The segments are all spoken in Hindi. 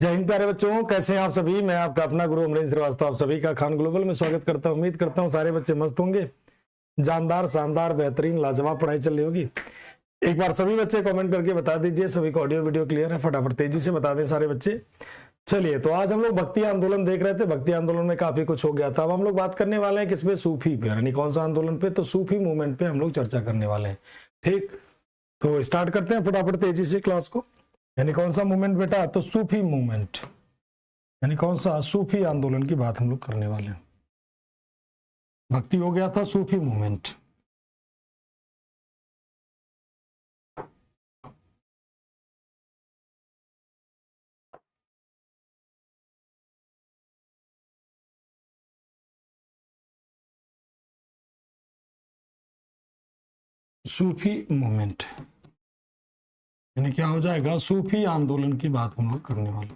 जय हिंद प्यारे बच्चों, कैसे हैं आप सभी। मैं आपका अपना गुरु अमरेंद्र श्रीवास्तव आप सभी का खान ग्लोबल में स्वागत करता हूं। उम्मीद करता हूं सारे बच्चे मस्त होंगे। जानदार, शानदार, बेहतरीन, लाजवाब पढ़ाई चल रही होगी। एक बार सभी बच्चे कमेंट करके बता दीजिए सभी को ऑडियो वीडियो क्लियर है। फटाफट तेजी से बता दें सारे बच्चे। चलिए, तो आज हम लोग भक्ति आंदोलन देख रहे थे। भक्ति आंदोलन में काफी कुछ हो गया था। अब हम लोग बात करने वाले हैं किस पे, सूफी पे। यानी कौन सा आंदोलन पे, तो सूफी मूवमेंट पे हम लोग चर्चा करने वाले हैं। ठीक, तो स्टार्ट करते हैं फटाफट तेजी से क्लास को। यानी कौन सा मूवमेंट बेटा, तो सूफी मूवमेंट। यानी कौन सा, सूफी आंदोलन की बात हम लोग करने वाले हैं। भक्ति हो गया था, सूफी मूवमेंट। सूफी मूवमेंट यानी क्या हो जाएगा, सूफी आंदोलन की बात हम लोग करने वाले।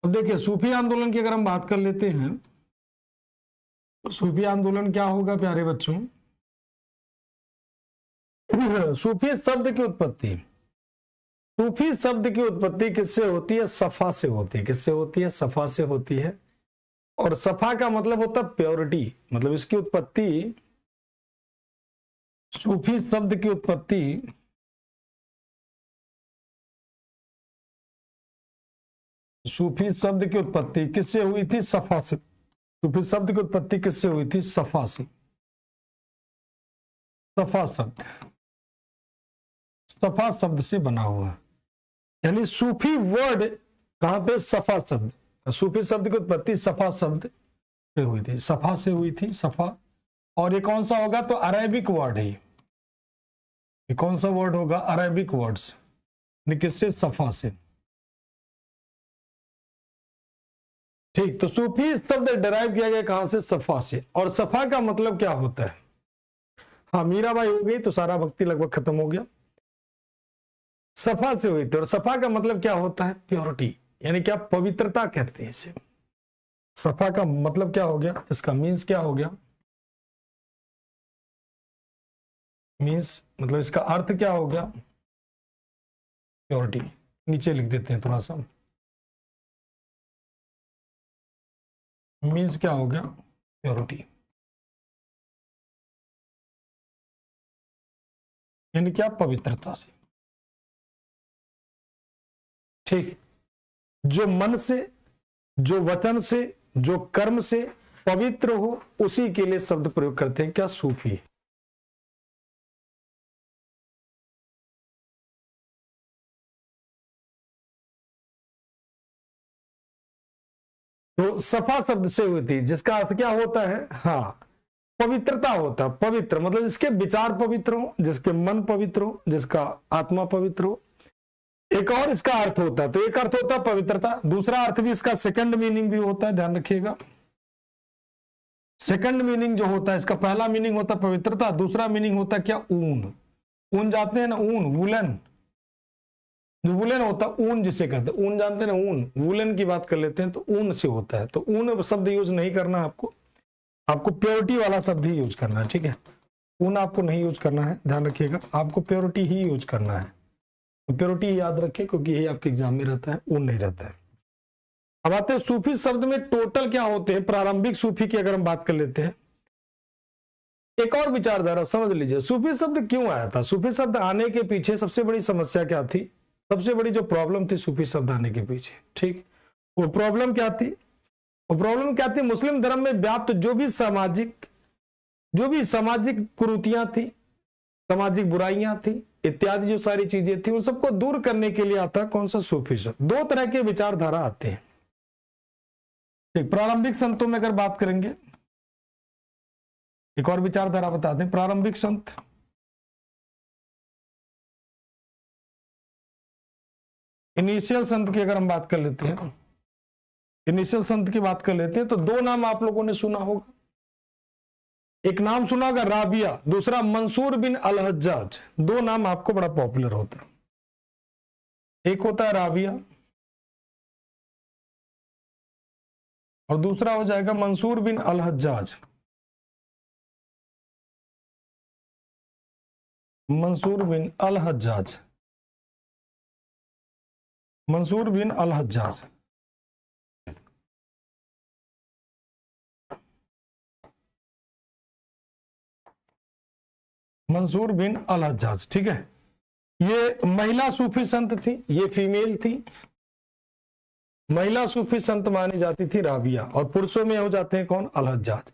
अब देखिए, सूफी आंदोलन की अगर हम बात कर लेते हैं तो सूफी आंदोलन क्या होगा प्यारे बच्चों। सूफी शब्द की उत्पत्ति, सूफी शब्द की उत्पत्ति किससे होती है, सफा से होती है। किससे होती है, सफा से होती है। और सफा का मतलब होता है प्योरिटी। मतलब इसकी उत्पत्ति, सूफी शब्द की उत्पत्ति सूफी शब्द की उत्पत्ति किससे हुई थी, सफा से। सूफी शब्द की उत्पत्ति किससे हुई थी, सफा से। सफा शब्द, सफा शब्द से बना हुआ है। यानी सूफी वर्ड कहां पे, सफा शब्द। सूफी शब्द की उत्पत्ति सफा शब्द से हुई थी, सफा से हुई थी, सफा। और ये कौन सा होगा, तो अरेबिक वर्ड है ये कौन सा वर्ड होगा, अरेबिक वर्ड्स। किससे, सफा से। ठीक, तो सूफी शब्द डिराइव किया गया कहां से, सफा से। और सफा का मतलब क्या होता है, हाँ मीराबाई हो गई तो सारा भक्ति लगभग खत्म हो गया। सफा से हुई थी, और सफा का मतलब क्या होता है, प्योरिटी। यानी क्या, पवित्रता कहते हैं इसे। सफा का मतलब क्या हो गया, इसका मीन्स क्या हो गया, मीन्स मतलब इसका अर्थ क्या हो गया, प्योरिटी। नीचे लिख देते हैं थोड़ा सा, मीन्स क्या हो गया, प्योरिटी। यानी क्या, पवित्रता से। ठीक, जो मन से, जो वचन से, जो कर्म से पवित्र हो, उसी के लिए शब्द प्रयोग करते हैं क्या, सूफी। तो सफा शब्द से हुई थी, जिसका अर्थ क्या होता है, हाँ पवित्रता होता है। पवित्र मतलब जिसके विचार पवित्र हो, जिसके मन पवित्र हो, जिसका आत्मा पवित्र हो। एक और इसका अर्थ होता है, तो एक अर्थ होता है पवित्रता, दूसरा अर्थ भी इसका सेकंड मीनिंग भी होता है, ध्यान रखिएगा। सेकंड मीनिंग जो होता है, इसका पहला मीनिंग होता है पवित्रता, दूसरा मीनिंग होता है क्या, ऊन। ऊन जानते हैं ना, ऊन, वुलन। जो वुलन होता है, ऊन जिसे कहते हैं, ऊन जानते हैं ना, ऊन। वुलन की बात कर लेते हैं तो ऊन से होता है। तो ऊन शब्द यूज नहीं करना आपको, आपको प्योरिटी वाला शब्द ही यूज करना है। ठीक है, ऊन आपको नहीं यूज करना है, ध्यान रखिएगा। आपको प्योरिटी ही यूज करना है। तो प्योरिटी याद रखें, क्योंकि यही आपके एग्जाम में रहता है, ऊन नहीं रहता है। अब आते हैं सूफी शब्द में टोटल क्या होते हैं। प्रारंभिक सूफी की अगर हम बात कर लेते हैं, एक और विचारधारा समझ लीजिए, सूफी शब्द क्यों आया था। सूफी शब्द आने के पीछे सबसे बड़ी समस्या क्या थी, सबसे बड़ी जो प्रॉब्लम थी सूफी शब्द आने के पीछे, ठीक, वो प्रॉब्लम क्या थी, वो प्रॉब्लम क्या थी, मुस्लिम धर्म में व्याप्त जो भी सामाजिक कुरीतियां थी, सामाजिक बुराइयां थी इत्यादि, जो सारी चीजें थी, उन सबको दूर करने के लिए आता कौन सा, सूफी शब्द। दो तरह के विचारधारा आते हैं। ठीक, प्रारंभिक संतों में अगर बात करेंगे, एक और विचारधारा बता दें, प्रारंभिक संत, इनिशियल संत की अगर हम बात कर लेते हैं, इनिशियल संत की बात कर लेते हैं, तो दो नाम आप लोगों ने सुना होगा। एक नाम सुना होगा राबिया, दूसरा मंसूर बिन अल हज्जाज। दो नाम आपको बड़ा पॉपुलर होता है, एक होता है राबिया और दूसरा हो जाएगा मंसूर बिन अल हज्जाज। मंसूर बिन अल हज्जाज, मंसूर बिन अल हज्जाज। मंसूर बिन अल हज्जाज, ठीक है। ये महिला सूफी संत थी, ये फीमेल थी। महिला सूफी संत मानी जाती थी राबिया, और पुरुषों में हो जाते हैं कौन? अल हज्जाज।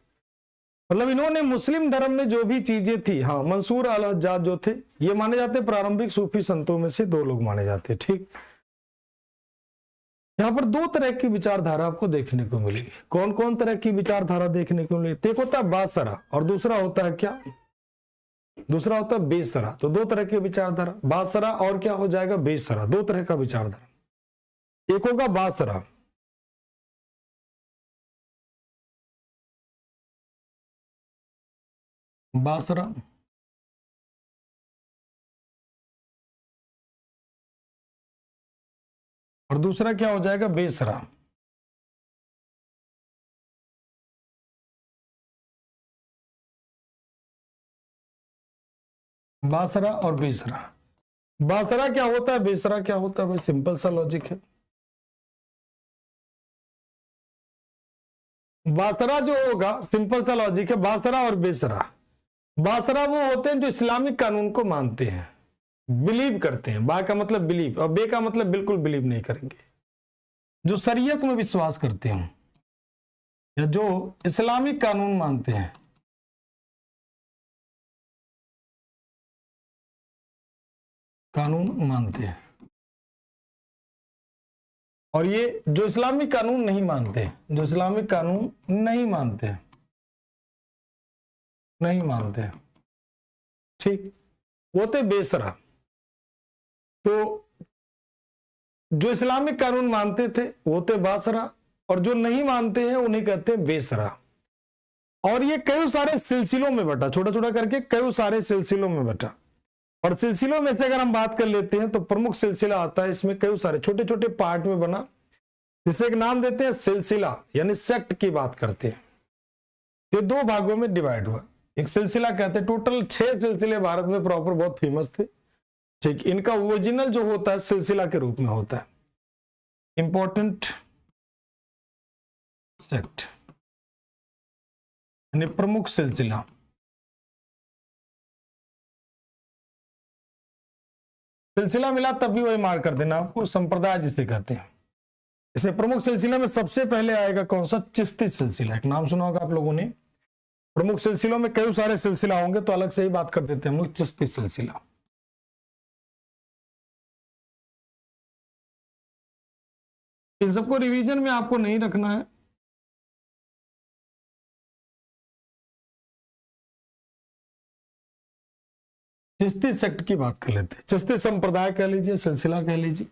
मतलब इन्होंने मुस्लिम धर्म में जो भी चीजें थी, हाँ, मंसूर अल हज्जाज जो थे ये माने जाते प्रारंभिक सूफी संतों में से 2 लोग माने जाते, ठीक। यहां पर 2 तरह की विचारधारा आपको देखने को मिलेगी। कौन कौन तरह की विचारधारा देखने को मिलेगी? एक होता है बासरा और दूसरा होता है क्या? दूसरा होता है बेसरा। तो 2 तरह की विचारधारा, बासरा और क्या हो जाएगा? बेसरा। 2 तरह का विचारधारा। एक होगा बासरा, बासरा, और दूसरा क्या हो जाएगा? बेसरा। बासरा और बेसरा। बासरा क्या होता है, बेसरा क्या होता है? भाई सिंपल सा लॉजिक है। बासरा जो होगा, सिंपल सा लॉजिक है, बासरा और बेसरा। बासरा वो होते हैं जो इस्लामिक कानून को मानते हैं, बिलीव करते हैं। बा का मतलब बिलीव और बे का मतलब बिल्कुल बिलीव नहीं करेंगे। जो शरीयत में विश्वास करते हैं या जो इस्लामिक कानून मानते हैं, कानून मानते हैं। और ये जो इस्लामिक कानून नहीं मानते, जो इस्लामिक कानून नहीं मानते, नहीं मानते, ठीक, वो थे बेसरा। तो जो इस्लामिक कानून मानते थे वो थे बासरा, और जो नहीं मानते हैं उन्हें कहते हैं बेसरा। और ये कई सारे सिलसिलों में बटा, छोटा छोटा करके कई सारे सिलसिलों में बटा। और सिलसिलों में से अगर हम बात कर लेते हैं तो प्रमुख सिलसिला आता है इसमें, कई सारे छोटे छोटे पार्ट में बना, जिसे एक नाम देते हैं सिलसिला, यानी सेक्ट की बात करते हैं। ये 2 भागों में डिवाइड हुआ। एक सिलसिला कहते हैं, टोटल 6 सिलसिले भारत में प्रॉपर बहुत फेमस थे, ठीक। इनका ओरिजिनल जो होता है सिलसिला के रूप में होता है, इंपॉर्टेंट सेक्ट, यानी प्रमुख सिलसिला। सिलसिला मिला तब भी वही मार कर देना आपको, संप्रदाय जिसे कहते हैं। इसे प्रमुख सिलसिला में सबसे पहले आएगा कौन सा? चिश्ती सिलसिला। एक नाम सुना होगा आप लोगों ने। प्रमुख सिलसिलों में कई सारे सिलसिला होंगे तो अलग से ही बात कर देते हैं हम लोग, चिश्ती सिलसिला। इन सबको रिवीजन में आपको नहीं रखना है। चिश्ती सेक्ट की बात कर लेते हैं, चिश्ती संप्रदाय कह लीजिए, सिलसिला कह लीजिए।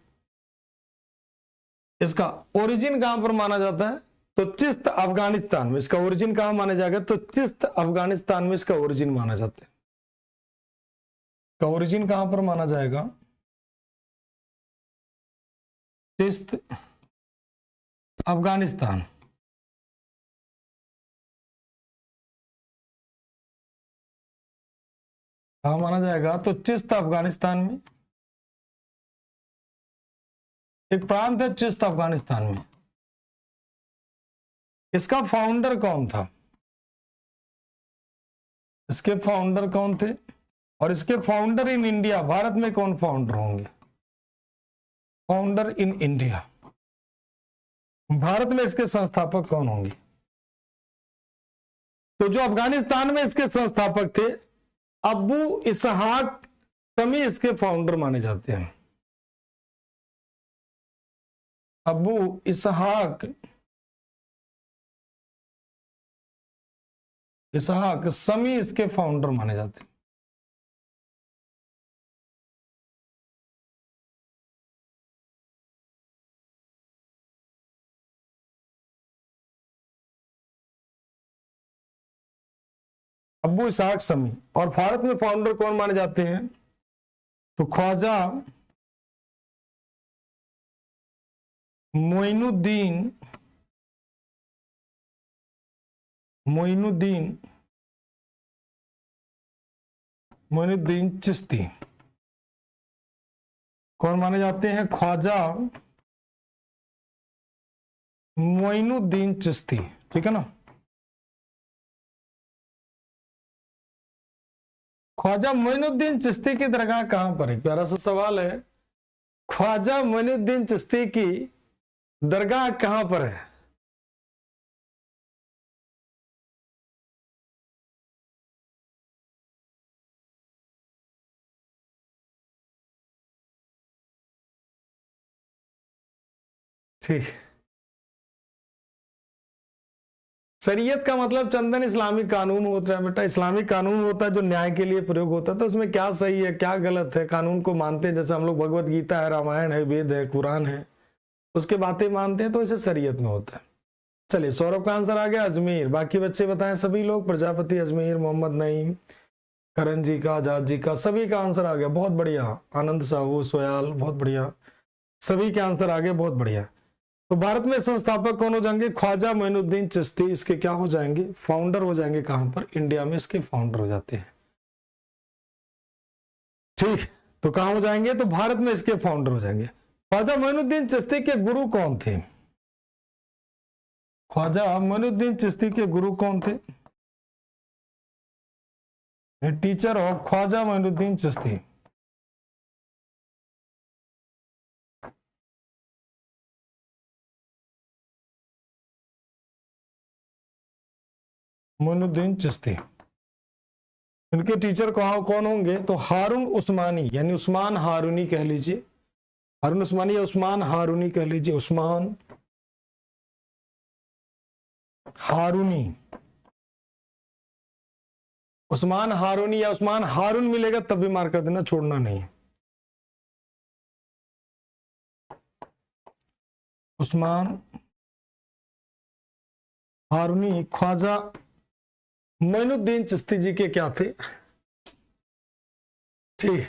इसका ओरिजिन कहां पर माना जाता है? तो चिश्त अफगानिस्तान में। इसका ओरिजिन कहां माना जाएगा? तो चिश्त अफगानिस्तान में इसका ओरिजिन माना जाता है। का ओरिजिन कहां पर माना जाएगा? चिश्त अफगानिस्तान। कहां माना जाएगा? तो चिश्त अफगानिस्तान में। एक प्रांत है चिश्त अफगानिस्तान में। इसका फाउंडर कौन था? इसके फाउंडर कौन थे? और इसके फाउंडर इन इंडिया, भारत में कौन फाउंडर होंगे? फाउंडर इन इंडिया, भारत में इसके संस्थापक कौन होंगे? तो जो अफगानिस्तान में इसके संस्थापक थे, अबू इसहाक शमी इसके फाउंडर माने जाते हैं। अबू इसहाक शमी इसके फाउंडर माने जाते हैं। अबू इसहाक शमी। और भारत में फाउंडर कौन माने जाते हैं? तो ख्वाजा मोइनुद्दीन चिश्ती। कौन माने जाते हैं? ख्वाजा मोइनुद्दीन चिश्ती, ठीक है ना। ख्वाजा मोइनुद्दीन चिश्ती की दरगाह कहां पर है? प्यारा सा सवाल है। ख्वाजा मोइनुद्दीन चिश्ती की दरगाह कहां पर है? ठीक, शरीयत का मतलब चंदन इस्लामिक कानून होता है बेटा। इस्लामिक कानून होता है जो न्याय के लिए प्रयोग होता है। तो उसमें क्या सही है क्या गलत है, कानून को मानते हैं। जैसे हम लोग भगवत गीता है, रामायण है, वेद है, कुरान है, उसके बातें मानते हैं, तो इसे शरीयत में होता है। चलिए, सौरभ का आंसर आ गया अजमेर। बाकी बच्चे बताएं सभी लोग। प्रजापति, अजमेर, मोहम्मद नईम, करण जी का, आजाद जी का, सभी का आंसर आ गया। बहुत बढ़िया। आनंद साहू, सोयाल, बहुत बढ़िया, सभी के आंसर आ गए, बहुत बढ़िया। तो भारत में संस्थापक कौन हो जाएंगे? ख्वाजा मोइनुद्दीन चिश्ती इसके क्या हो जाएंगे? फाउंडर हो जाएंगे। कहां पर? इंडिया में इसके फाउंडर हो जाते हैं। ठीक, तो कहां हो जाएंगे? तो भारत में इसके फाउंडर हो जाएंगे। ख्वाजा मोइनुद्दीन चिश्ती के गुरु कौन थे? ख्वाजा मोइनुद्दीन चिश्ती के गुरु कौन थे? Teacher of Khwaja Moinuddin Chishti. मोइनुद्दीन चिश्ती, इनके टीचर कौन होंगे? तो हारून उस्मानी, यानी उस्मान हारूनी कह लीजिए। हारून उस्मानी या उस्मान हारूनी कह लीजिए। उस्मान हारूनी, उस्मान हारूनी या उस्मान हारून मिलेगा तब भी मार्क कर देना, छोड़ना नहीं। उस्मान हारूनी ख्वाजा मोइनुद्दीन चिश्ती जी के क्या थे? ठीक,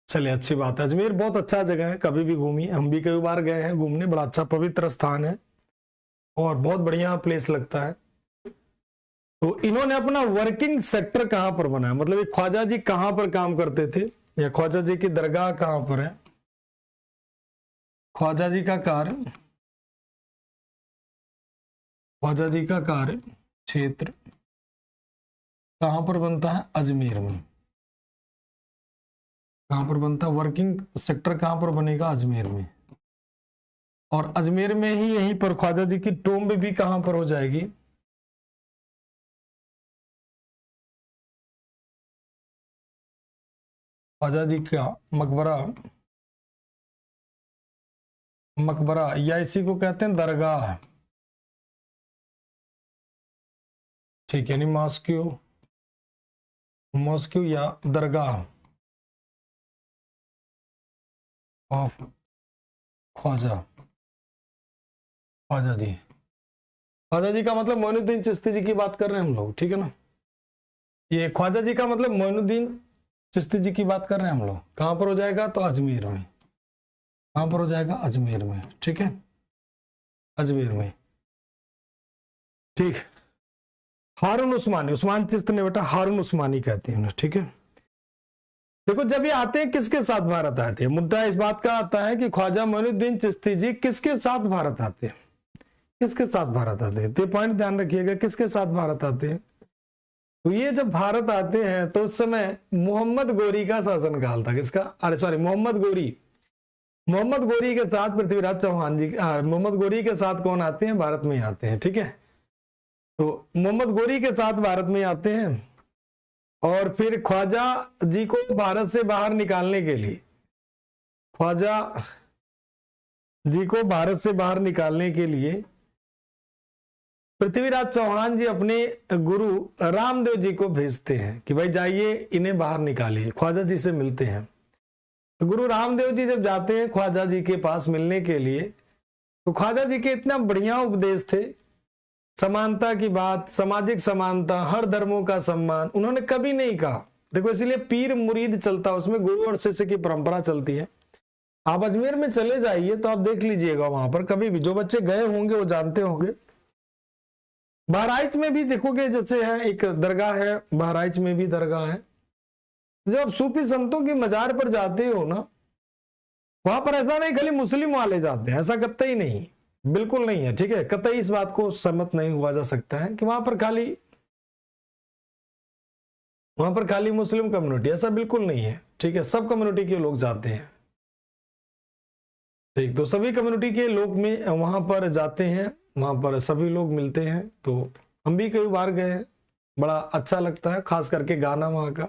चलिए, अच्छी बात है। अजमेर बहुत अच्छा जगह है, कभी भी घूमिए। हम भी कई बार गए हैं घूमने, बड़ा अच्छा पवित्र स्थान है और बहुत बढ़िया प्लेस लगता है। तो इन्होंने अपना वर्किंग सेक्टर कहां पर बनाया? मतलब ये ख्वाजा जी कहां पर काम करते थे, या ख्वाजा जी की दरगाह कहां पर है? ख्वाजा जी का कार्य, ख्वाजा जी का कार्य क्षेत्र कहां पर बनता है? अजमेर में। कहां पर बनता है? वर्किंग सेक्टर कहां पर बनेगा? अजमेर में। और अजमेर में ही यहीं पर ख्वाजा जी की टोम्ब भी कहां पर हो जाएगी? ख्वाजा जी का मकबरा, मकबरा या इसी को कहते हैं दरगाह। ठीक है, यानी मॉस्क्यू, मॉस्क्यू या दरगाह ऑफ ख्वाजा, ख्वाजा जी। ख्वाजा जी का मतलब मोइनुद्दीन चिश्ती जी की बात कर रहे हैं हम लोग, ठीक है ना। ये ख्वाजा जी का मतलब मोइनुद्दीन चिश्ती जी की बात कर रहे हैं हम लोग। कहां पर हो जाएगा? तो अजमेर में। कहां पर हो जाएगा? अजमेर में, ठीक है, अजमेर में। ठीक, हारून उस्मानी, उस्मान चिश्ती ने बेटा हारून उस्मानी कहते हैं, ठीक है। देखो, जब ये आते हैं किसके साथ भारत आते हैं? मुद्दा इस बात का आता है कि ख्वाजा मोइनुद्दीन चिश्ती जी किसके साथ भारत आते हैं? किसके साथ भारत आते हैं? तो पॉइंट ध्यान रखिएगा, किसके साथ भारत आते हैं। तो ये जब भारत आते हैं तो उस समय मोहम्मद गोरी का शासनकाल था। किसका? अरे सॉरी, मोहम्मद गोरी। मोहम्मद गोरी के साथ पृथ्वीराज चौहान जी, मोहम्मद गोरी के साथ कौन आते हैं? भारत में आते हैं, ठीक है। तो मोहम्मद गोरी के साथ भारत में आते हैं और फिर ख्वाजा जी को भारत से बाहर निकालने के लिए, ख्वाजा जी को भारत से बाहर निकालने के लिए पृथ्वीराज चौहान जी अपने गुरु रामदेव जी को भेजते हैं कि भाई जाइए इन्हें बाहर निकालिए। ख्वाजा जी से मिलते हैं। तो गुरु रामदेव जी जब जाते हैं ख्वाजा जी के पास मिलने के लिए, तो ख्वाजा जी के इतना बढ़िया उपदेश थे, समानता की बात, सामाजिक समानता, हर धर्मों का सम्मान, उन्होंने कभी नहीं कहा। देखो, इसलिए पीर मुरीद चलता, उसमें गुरु और शिष्य की परंपरा चलती है। आप अजमेर में चले जाइए तो आप देख लीजिएगा, वहां पर कभी भी, जो बच्चे गए होंगे वो जानते होंगे, बहराइच में भी देखोगे जैसे है एक दरगाह है, बहराइच में भी दरगाह है। जब आप सूफी संतों की मजार पर जाते हो ना, वहां पर ऐसा नहीं खाली मुस्लिम वाले जाते हैं, ऐसा कतई नहीं, बिल्कुल नहीं है, ठीक है। कतई इस बात को सहमत नहीं हुआ जा सकता है कि वहां पर खाली मुस्लिम कम्युनिटी, ऐसा बिल्कुल नहीं है, ठीक है। सब कम्युनिटी के लोग जाते हैं, ठीक। तो सभी कम्युनिटी के लोग में वहां पर जाते हैं, वहां पर सभी लोग मिलते हैं। तो हम भी कई बार गए हैं, बड़ा अच्छा लगता है, खास करके गाना वहां का।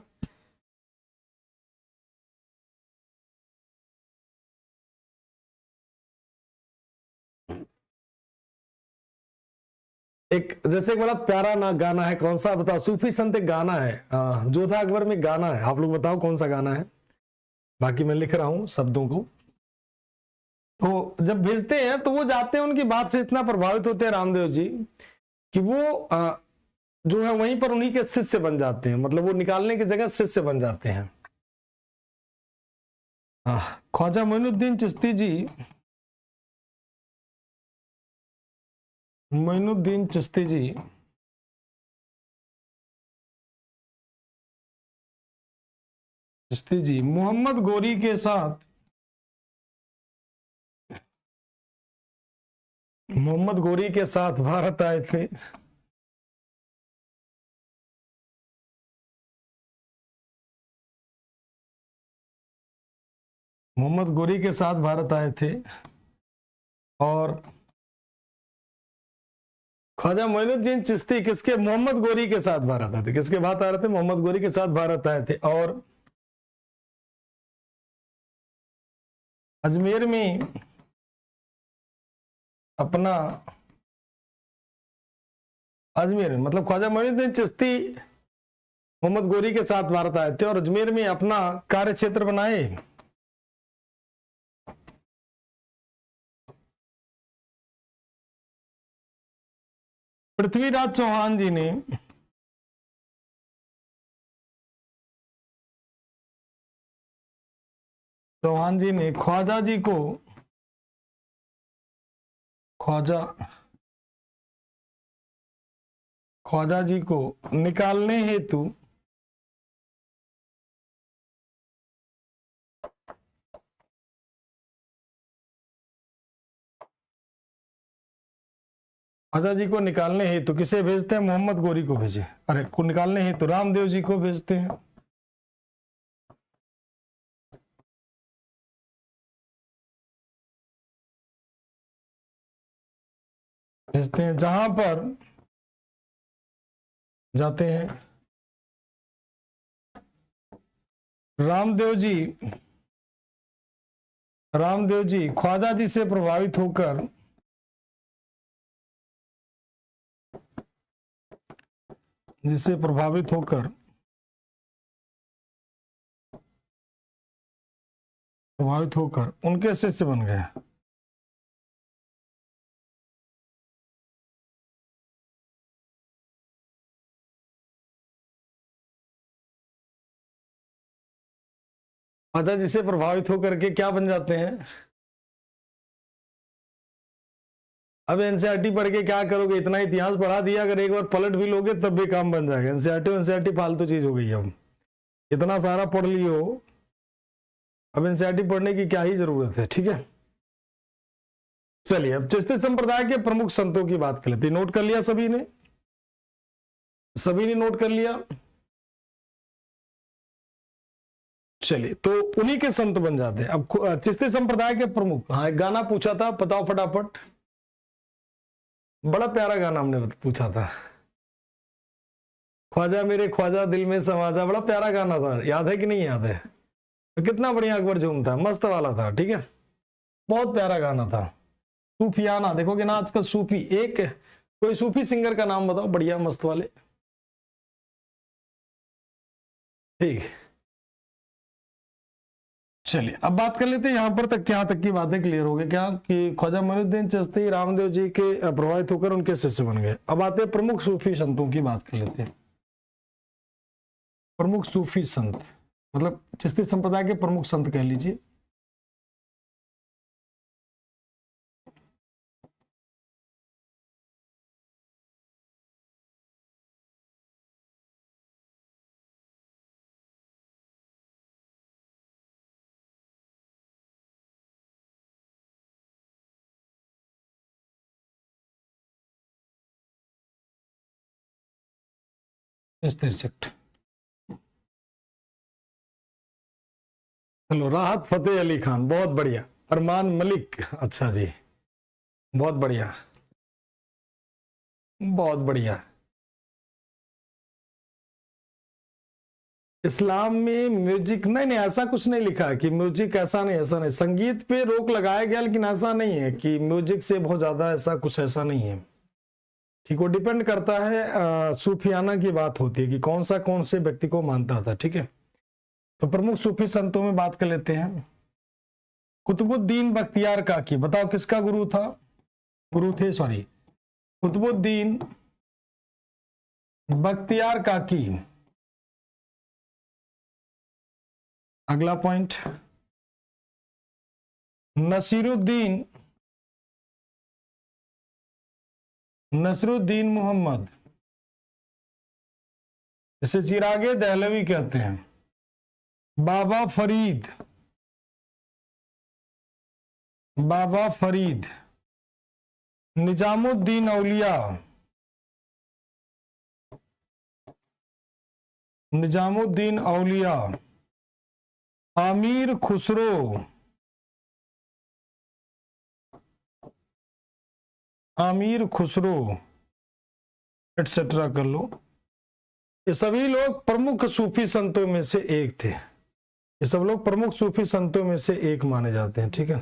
एक जैसे एक बड़ा प्यारा ना गाना है, कौन सा बताओ, सूफी संत एक गाना है, जोधा अकबर में गाना है, आप लोग बताओ कौन सा गाना है। बाकी मैं लिख रहा हूं शब्दों को। तो जब भेजते हैं तो वो जाते हैं, उनकी बात से इतना प्रभावित होते हैं रामदेव जी कि वो जो है वहीं पर उन्हीं के शिष्य बन जाते हैं, मतलब वो निकालने की जगह शिष्य बन जाते हैं। ख्वाजा मोइनुद्दीन चिश्ती जी, मोइनुद्दीन चिश्ती जी चिश्ती जी मोहम्मद गोरी के साथ, मोहम्मद गोरी के साथ भारत आए थे। मोहम्मद गोरी के साथ भारत आए थे और ख्वाजा मोइनुद्दीन चिश्ती किसके, मोहम्मद गोरी के साथ भारत आए थे, किसके बात आ रहे थे, मोहम्मद गोरी के साथ भारत आए थे। और अजमेर में अपना, अजमेर मतलब ख्वाजा मोइनुद्दीन चिश्ती मोहम्मद गोरी के साथ भारत आए थे और अजमेर में अपना कार्य क्षेत्र बनाए। पृथ्वीराज चौहान जी ने, चौहान जी ने ख्वाजा जी को, ख्वाजा ख्वाजा जी को निकालने हेतु ख्वाजा जी को निकालने हेतु किसे भेजते हैं, मोहम्मद गोरी को भेजे, अरे को निकालने हेतु रामदेव जी को भेजते हैं। भेजते हैं जहां पर जाते हैं रामदेव जी, रामदेव जी ख्वाजा जी से प्रभावित होकर, जिससे प्रभावित होकर, प्रभावित होकर उनके शिष्य बन गए। ख्वाजा जी से प्रभावित होकर के क्या बन जाते हैं। अब एनसीईआरटी पढ़ के क्या करोगे, इतना इतिहास पढ़ा दिया, अगर एक बार पलट भी लोगे तब भी काम बन जाएगा। एनसीईआरटी फालतू चीज हो गई है, अब इतना सारा पढ़ लियो, अब एनसीईआरटी पढ़ने की क्या ही जरूरत है, ठीक है। चलिए अब चिश्ती संप्रदाय के प्रमुख संतों की बात कर लेते हैं। नोट कर लिया सभी ने, सभी ने नोट कर लिया। चलिए तो उन्हीं के संत बन जाते हैं। अब चिश्ती संप्रदाय के प्रमुख, हाँ एक गाना पूछा था, बताओ फटाफट, बड़ा प्यारा गाना हमने पूछा था, ख्वाजा मेरे ख्वाजा दिल में समाजा, बड़ा प्यारा गाना था, याद है कि नहीं याद है। तो कितना बढ़िया अकबर झूम था, मस्त वाला था, ठीक है, बहुत प्यारा गाना था। सूफियाना देखोगे ना आजकल, सूफी, एक कोई सूफी सिंगर का नाम बताओ बढ़िया मस्त वाले, ठीक। चलिए अब बात कर लेते हैं यहां पर तक, यहां तक की बातें क्लियर हो गई क्या, कि ख्वाजा मोइनुद्दीन चिश्ती रामदेव जी के प्रभावित होकर उनके शिष्य बन गए। अब आते हैं प्रमुख सूफी संतों की बात कर लेते हैं। प्रमुख सूफी संत मतलब चिश्ती संप्रदाय के प्रमुख संत कह लीजिए। 63। चलो, राहत फतेह अली खान, बहुत बढ़िया। अरमान मलिक, अच्छा जी, बहुत बढ़िया, बहुत बढ़िया। इस्लाम में म्यूजिक, नहीं नहीं, ऐसा कुछ नहीं लिखा है कि म्यूजिक, ऐसा नहीं, ऐसा नहीं। संगीत पे रोक लगाया गया, लेकिन ऐसा नहीं है कि म्यूजिक से बहुत ज्यादा, ऐसा कुछ ऐसा नहीं है। ठीक, वो डिपेंड करता है, सूफियाना की बात होती है कि कौन से व्यक्ति को मानता था। ठीक है, तो प्रमुख सूफी संतों में बात कर लेते हैं। कुतुबुद्दीन बख्तियार काकी, बताओ किसका गुरु था, गुरु थे, सॉरी, कुतुबुद्दीन बख्तियार काकी। अगला पॉइंट, नसीरुद्दीन मोहम्मद, इसे चिरागे दहलवी कहते हैं। बाबा फरीद, निजामुद्दीन औलिया, आमिर खुसरो एटसेट्रा कर लो। ये सभी लोग प्रमुख सूफी संतों में से एक थे। ये सब लोग प्रमुख सूफी संतों में से एक माने जाते हैं। ठीक है,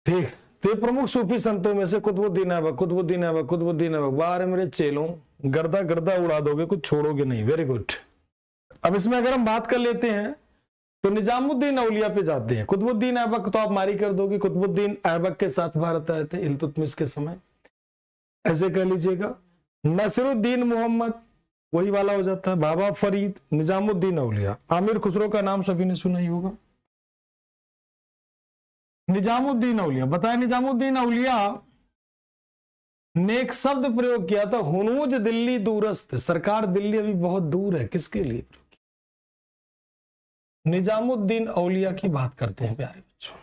ठीक। तो ये प्रमुख सूफी संतों में से कुतुबुद्दीन ऐबक, बाहर मेरे चेलों, गर्दा गर्दा उड़ा दोगे, कुछ छोड़ोगे नहीं। Very good. अब इसमें अगर हम बात कर लेते हैं तो निजामुद्दीन औलिया पे जाते हैं। कुतुबुद्दीन ऐबक तो आप मारी कर दोगे, कुतुबुद्दीन ऐबक के साथ भारत आए थे इल्तुतमिश के समय, ऐसे कह लीजिएगा। नसीरुद्दीन मोहम्मद, वही वाला हो जाता है। बाबा फरीद, निजामुद्दीन औलिया, आमिर खुसरो का नाम सभी ने सुना ही होगा। निजामुद्दीन औलिया, बताए निजामुद्दीन औलिया ने एक शब्द प्रयोग किया था, हुनूज दिल्ली दूरस्थ, सरकार दिल्ली अभी बहुत दूर है, किसके लिए? निजामुद्दीन औलिया की बात करते हैं प्यारे बच्चों।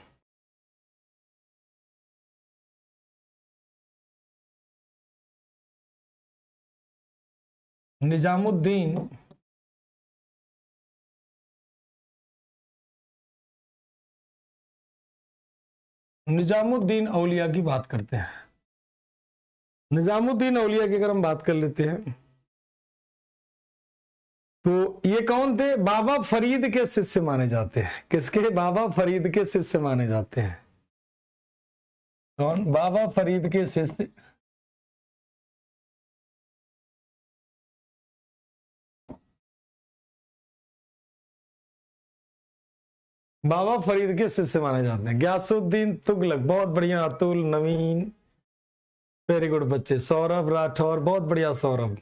निजामुद्दीन औलिया की बात करते हैं। निजामुद्दीन औलिया की अगर हम बात कर लेते हैं तो ये कौन थे? बाबा फरीद के शिष्य माने जाते हैं। किसके? बाबा फरीद के शिष्य माने जाते हैं। कौन? बाबा फरीद के शिष्य। बाबा फरीद के शिष्य माने जाते हैं। गयासुद्दीन तुगलक, बहुत बढ़िया। अतुल, नवीन, वेरी गुड बच्चे। सौरभ राठौर, बहुत बढ़िया सौरभ,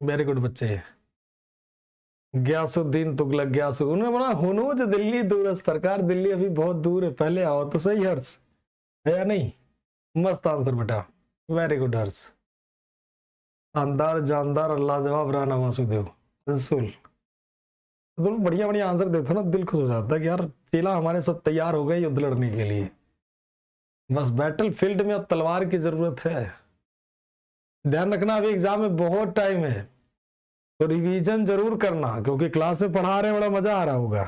वेरी गुड बच्चे। गयासुद्दीन तुगलक, उन्होंने बोला हुनूज दिल्ली दूर, सरकार दिल्ली अभी बहुत दूर है, पहले आओ। तो सही हर्ष है या नहीं? मस्त आंसर बेटा, वेरी गुड हर्ष। शानदार, जानदार, अल्लाह जवाब, राणा वासुदेव, रसूल। तो बढ़िया बढ़िया आंसर देते ना, दिल खुश हो जाता है कि यार चेला हमारे साथ तैयार हो गए युद्ध लड़ने के लिए। बस बैटल फील्ड में अब तलवार की जरूरत है। ध्यान रखना, अभी एग्जाम में बहुत टाइम है, तो रिवीजन जरूर करना, क्योंकि क्लास में पढ़ा रहे हैं, बड़ा मजा आ रहा होगा,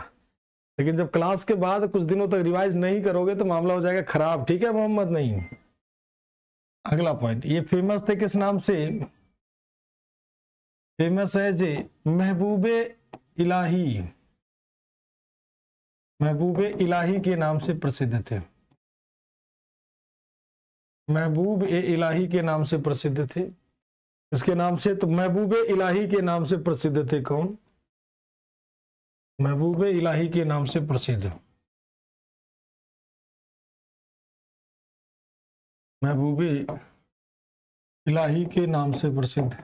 लेकिन जब क्लास के बाद कुछ दिनों तक रिवाइज नहीं करोगे तो मामला हो जाएगा खराब। ठीक है मोहम्मद? नहीं। अगला पॉइंट, ये फेमस थे किस नाम से? फेमस है जी महबूबे इलाही, महबूबे इलाही के नाम से प्रसिद्ध थे। महबूब ए इलाही के नाम से प्रसिद्ध थे। इसके नाम से, तो महबूबे इलाही के नाम से प्रसिद्ध थे कौन? महबूबे इलाही के नाम से प्रसिद्ध, महबूबे इलाही के नाम से प्रसिद्ध।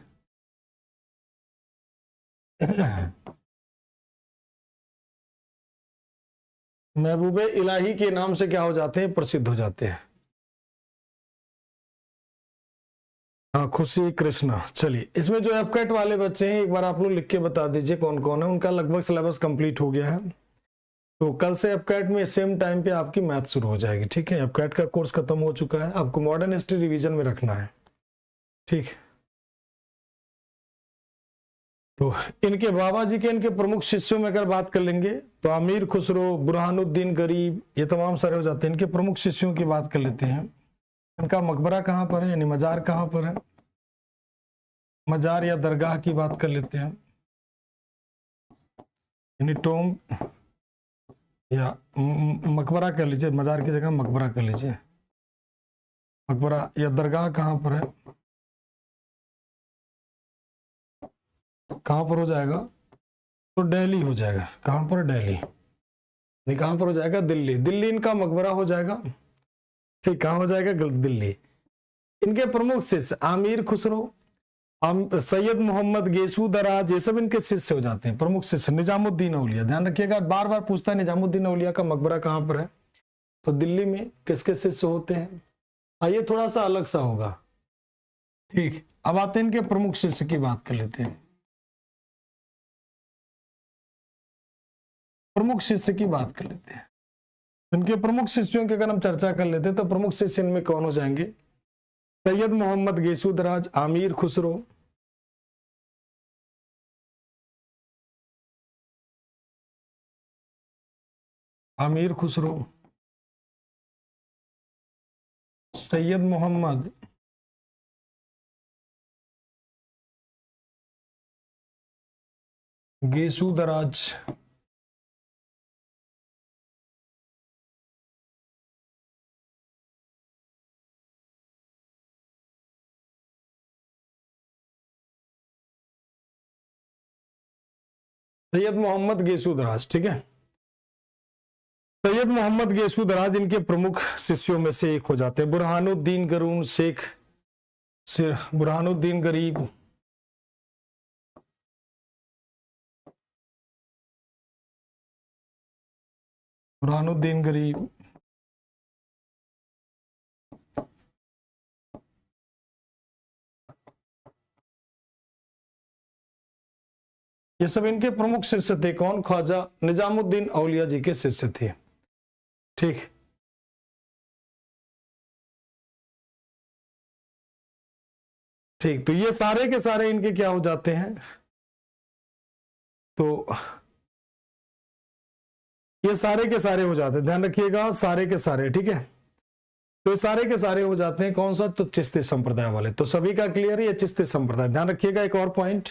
महबूबे इलाही के नाम से क्या हो जाते हैं? प्रसिद्ध हो जाते हैं। हाँ, खुशी कृष्णा। चलिए, इसमें जो एफकेट वाले बच्चे हैं एक बार आप लोग लिख के बता दीजिए कौन कौन है। उनका लगभग सिलेबस कंप्लीट हो गया है, तो कल से अपकैट में सेम टाइम पे आपकी मैथ शुरू हो जाएगी, ठीक है। अपकैट का कोर्स खत्म हो चुका है, आपको मॉडर्न हिस्ट्री रिवीजन में रखना है, ठीक। तो इनके बाबा जी के इनके प्रमुख शिष्यों में अगर बात कर लेंगे तो अमीर खुसरो, बुरहानुद्दीन गरीब, ये तमाम सारे हो जाते हैं। इनके प्रमुख शिष्यों की बात कर लेते हैं। इनका मकबरा कहाँ पर है, यानी मजार कहाँ पर है, मजार या दरगाह की बात कर लेते हैं, यानी टोम या मकबरा कर लीजिए, मजार की जगह मकबरा कर लीजिए। मकबरा या दरगाह कहाँ पर है, कहाँ पर हो जाएगा, तो दिल्ली हो जाएगा। कहाँ पर, दिल्ली, नहीं कहाँ पर हो जाएगा, दिल्ली। दिल्ली इनका मकबरा हो जाएगा, ठीक। कहाँ हो जाएगा, दिल्ली। इनके प्रमुख शिष्य आमिर खुसरो, सैयद मोहम्मद गेसू दराज, ये सब इनके शिष्य हो जाते हैं, प्रमुख शिष्य। निजामुद्दीन औलिया, ध्यान रखिएगा, बार बार पूछता है निजामुद्दीन औलिया का मकबरा कहाँ पर है, तो दिल्ली में। किसके शिष्य होते हैं, ये थोड़ा सा अलग सा होगा, ठीक। अब आते हैं इनके प्रमुख शिष्य की बात कर लेते हैं। प्रमुख शिष्य की बात कर लेते हैं। इनके प्रमुख शिष्यों की अगर हम चर्चा कर लेते हैं तो प्रमुख शिष्य इनमें कौन हो जाएंगे, सैयद मोहम्मद गेसू दराज, आमिर खुसरो, आमिर खुसरो, सैयद मोहम्मद गेसू दराज, सैयद मोहम्मद गेसू दराज, ठीक है। सैयद मोहम्मद गेसू दराज इनके प्रमुख शिष्यों में से एक हो जाते हैं। बुरहानुद्दीन गरून शेख, बुरहानुद्दीन गरीब, बुरहानुद्दीन गरीब, ये सब इनके प्रमुख शिष्य थे। कौन, ख्वाजा निजामुद्दीन औलिया जी के शिष्य थे, ठीक। ठीक, तो ये सारे के सारे इनके क्या हो जाते हैं, तो ये सारे के सारे हो जाते हैं, ध्यान रखिएगा, सारे के सारे, ठीक है। तो सारे के सारे हो जाते हैं कौन सा, तो चिश्ती संप्रदाय वाले। तो सभी का क्लियर है, ये चिश्ती संप्रदाय। ध्यान रखिएगा एक और पॉइंट,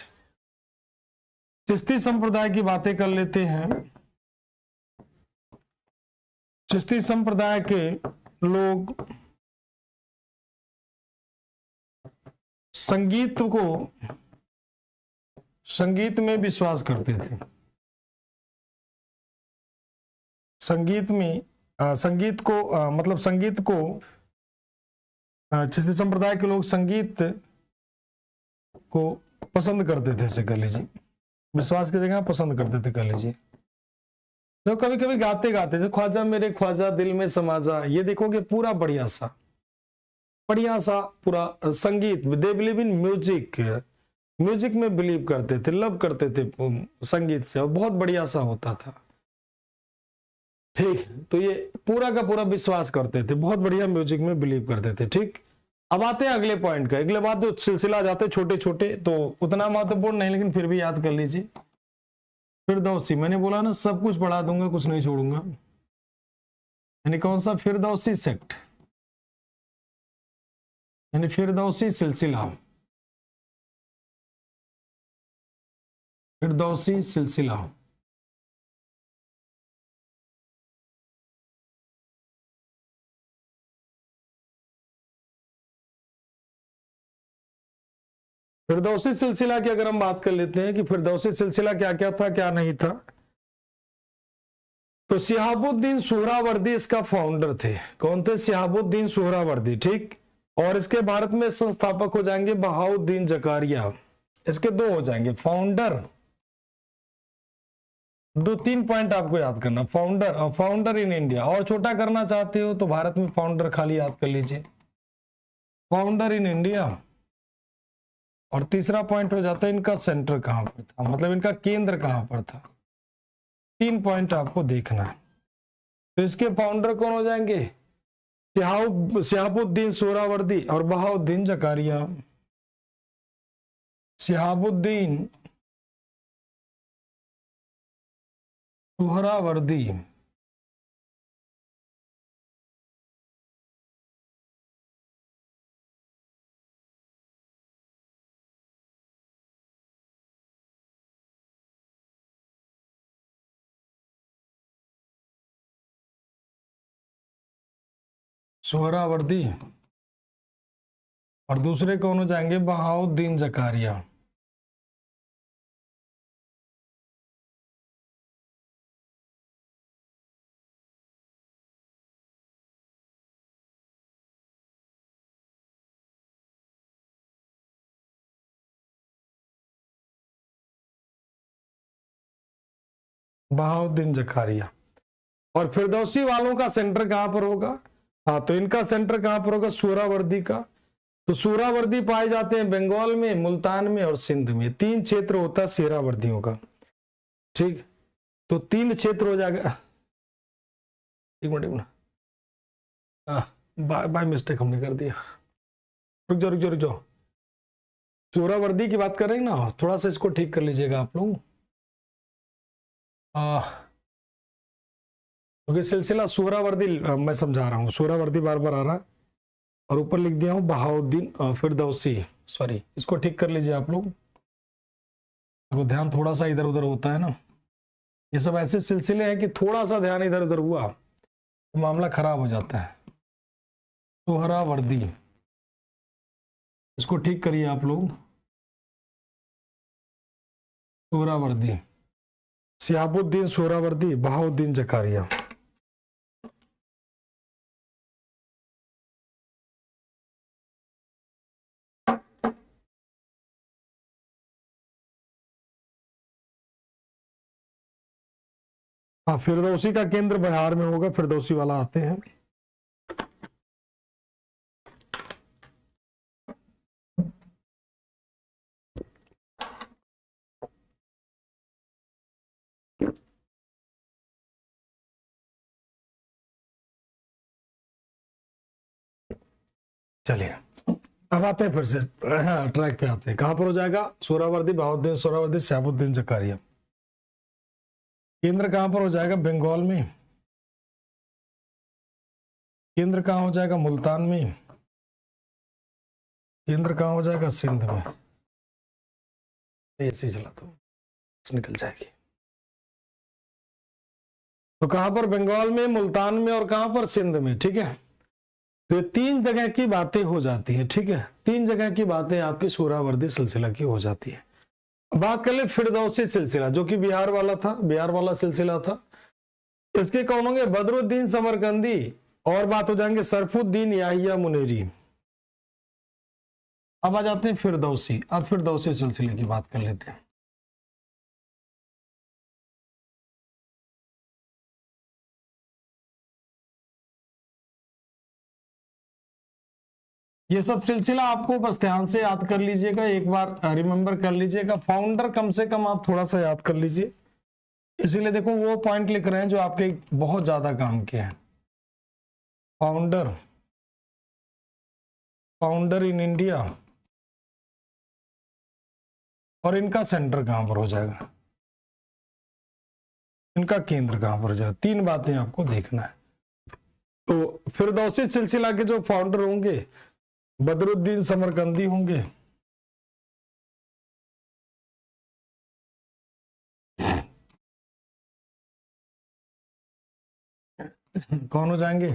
चिश्ती संप्रदाय की बातें कर लेते हैं। चिश्ती संप्रदाय के लोग संगीत में विश्वास करते थे। संगीत में संगीत को मतलब संगीत को चिश्ती संप्रदाय के लोग संगीत को पसंद करते थे, ऐसे कह लीजिए। विश्वास की जगह पसंद करते थे, कह लीजिए। जो कभी कभी गाते गाते जो ख्वाजा मेरे ख्वाजा दिल में समा जा, ये देखोगे पूरा बढ़िया सा पूरा संगीत, they believe in music, music में बिलीव करते थे, लव करते थे संगीत से, और बहुत बढ़िया सा होता था, ठीक। तो ये पूरा का पूरा विश्वास करते थे, बहुत बढ़िया म्यूजिक में बिलीव करते थे, ठीक। अब आते हैं अगले पॉइंट का, अगले बात तो सिलसिला जाते छोटे छोटे, तो उतना महत्वपूर्ण नहीं, लेकिन फिर भी याद कर लीजिए। फिरदौसी, मैंने बोला ना सब कुछ पढ़ा दूंगा, कुछ नहीं छोड़ूंगा। यानी कौन सा, फिरदौसी सेक्ट, यानी फिरदौसी सिलसिला, फिरदौसी सिलसिला। फिरदौसी सिलसिला की अगर हम बात कर लेते हैं कि फिरदौसी सिलसिला क्या क्या था, क्या नहीं था, तो शिहाबुद्दीन सुहरावर्दी इसका फाउंडर थे। कौन थे, शिहाबुद्दीन सुहरावर्दी, ठीक। और इसके भारत में संस्थापक हो जाएंगे बहाउद्दीन जकारिया। इसके दो हो जाएंगे, फाउंडर, दो तीन पॉइंट आपको याद करना, फाउंडर और फाउंडर इन इंडिया। और छोटा करना चाहते हो तो भारत में फाउंडर खाली याद कर लीजिए, फाउंडर इन इंडिया। और तीसरा पॉइंट हो जाता है इनका सेंटर कहां पर था, मतलब इनका केंद्र कहां पर था। तीन पॉइंट आपको देखना है। तो इसके फाउंडर कौन हो जाएंगे? शिहाबुद्दीन सोहरावर्दी और बहाउद्दीन जकारिया। शिहाबुद्दीन सोहरावर्दी सोहरावर्दी और दूसरे कौन हो जाएंगे? बहाउद्दीन जकारिया। बहाउद्दीन जकारिया। और फिरदौसी वालों का सेंटर कहां पर होगा? हाँ, तो इनका सेंटर कहां पर होगा? सोहरावर्दी का। तो सोहरावर्दी पाए जाते हैं बंगाल में, मुल्तान में और सिंध में। 3 क्षेत्र होता है सोहरावर्दियों का। ठीक, तो 3 क्षेत्र हो जाएगा। एक मिनट, बाय मिस्टेक हमने कर दिया। रुक जाओ। सोहरावर्दी की बात कर रहे हैं ना, थोड़ा सा इसको ठीक कर लीजिएगा आप लोग। क्योंकि सिलसिला सोहरावर्दी मैं समझा रहा हूँ, सोहरावर्दी बार बार आ रहा है और ऊपर लिख दिया हूँ बहाउद्दीन फिरदौसी। सॉरी, इसको ठीक कर लीजिए आप लोग। तो ध्यान थोड़ा सा इधर उधर होता है ना, ये सब ऐसे सिलसिले हैं कि थोड़ा सा ध्यान इधर उधर हुआ तो मामला खराब हो जाता है। सोहरावर्दी, इसको ठीक करिए आप लोग। सोहरावर्दी, शिहाबुद्दीन सोहरावर्दी, बहाउद्दीन जकारिया। हाँ, फिरदौसी का केंद्र बिहार में होगा, फिरदौसी वाला आते हैं। चलिए अब आते हैं फिर से, हाँ, ट्रैक पे आते हैं। कहां पर हो जाएगा? सोहरावर्दी, बहाउद्दीन सोहरावर्दी, शिहाबुद्दीन जकारिया। केंद्र कहां पर हो जाएगा? बंगाल में। केंद्र कहां हो जाएगा? मुल्तान में। केंद्र कहां हो जाएगा? सिंध में। ऐसे चला तो निकल जाएगी। तो कहां पर? बंगाल में, मुल्तान में और कहां पर? सिंध में। ठीक है, तो 3 जगह की बातें हो जाती हैं। ठीक है, 3 जगह की बातें आपकी सोहरावर्दी सिलसिला की हो जाती है। बात कर ले फिरदौसी सिलसिला, जो कि बिहार वाला था, बिहार वाला सिलसिला था। इसके कौन होंगे? बदरुद्दीन समरकंदी और बात हो जाएंगे सरफुद्दीन याहिया मुनेरी। अब आ जाते हैं फिरदौसी। अब फिरदौसी सिलसिले की बात कर लेते हैं। ये सब सिलसिला आपको बस ध्यान से याद कर लीजिएगा, एक बार रिमेंबर कर लीजिएगा। फाउंडर कम से कम आप थोड़ा सा याद कर लीजिए, इसीलिए देखो वो पॉइंट लिख रहे हैं जो आपके बहुत ज्यादा काम के हैं। फाउंडर, फाउंडर इन इंडिया और इनका सेंटर कहां पर हो जाएगा, इनका केंद्र कहां पर हो जाएगा। 3 बातें आपको देखना है। तो फिरदौसी सिलसिला के जो फाउंडर होंगे बदरुद्दीन समरकंदी होंगे, कौन हो जाएंगे?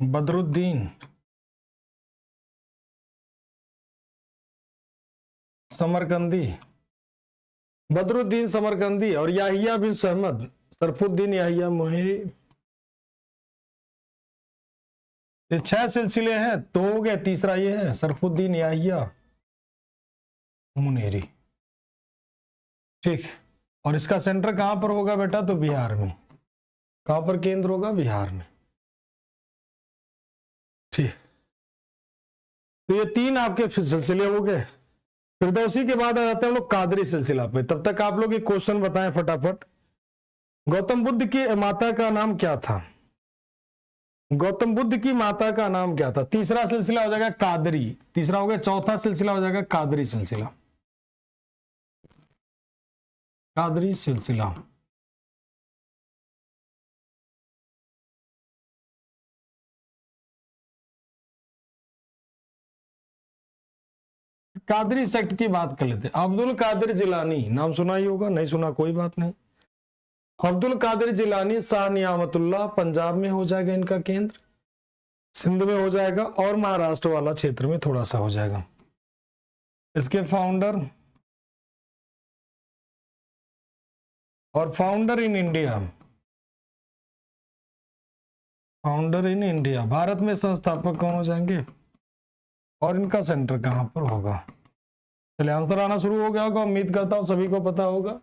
बदरुद्दीन समरकंदी, बदरुद्दीन समरकंदी और याहिया बिन सहमद, सरफुद्दीन याहिया मुनेरी। ये 6 सिलसिले हैं, तो हो गए। तीसरा ये है सरफुद्दीन याहिया मुनेरी। ठीक, और इसका सेंटर कहां पर होगा बेटा? तो बिहार में। कहां पर केंद्र होगा? बिहार में। ठीक, तो ये 3 आपके सिलसिले हो गए। फिरदौसी के बाद आ जाते हैं हम लोग कादरी सिलसिला पे। तब तक आप लोग एक क्वेश्चन बताएं फटाफट। गौतम बुद्ध की माता का नाम क्या था? गौतम बुद्ध की माता का नाम क्या था? तीसरा सिलसिला हो जाएगा कादरी, तीसरा हो गया, चौथा सिलसिला हो जाएगा कादरी सिलसिला, कादरी सिलसिला। कादरी सेक्ट की बात कर लेते हैं। अब्दुल कादिर जिलानी नाम सुना ही होगा, नहीं सुना कोई बात नहीं। अब्दुल कादिर जिलानी शाह नियामतुल्लाह, पंजाब में हो जाएगा इनका केंद्र, सिंध में हो जाएगा और महाराष्ट्र वाला क्षेत्र में थोड़ा सा हो जाएगा। इसके फाउंडर और founder in India, founder in India, Bharat में संस्थापक कौन हो जाएंगे और इनका सेंटर कहां पर होगा? चलिए आंसर आना शुरू हो गया होगा, उम्मीद करता हूं सभी को पता होगा।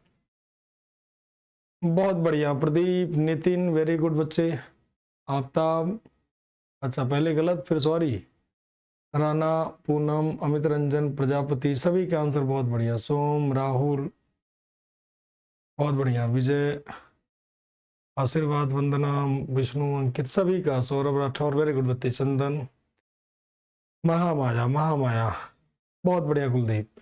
बहुत बढ़िया प्रदीप, नितिन, वेरी गुड बच्चे। आफ्ताब, अच्छा पहले गलत फिर सॉरी। राणा, पूनम, अमित रंजन प्रजापति, सभी का आंसर बहुत बढ़िया। सोम, राहुल, बहुत बढ़िया। विजय, आशीर्वाद, वंदना, विष्णु, अंकित, सभी का। सौरभ राठौर, वेरी गुड बच्चे। चंदन, महामाया, महामाया, बहुत बढ़िया कुलदीप।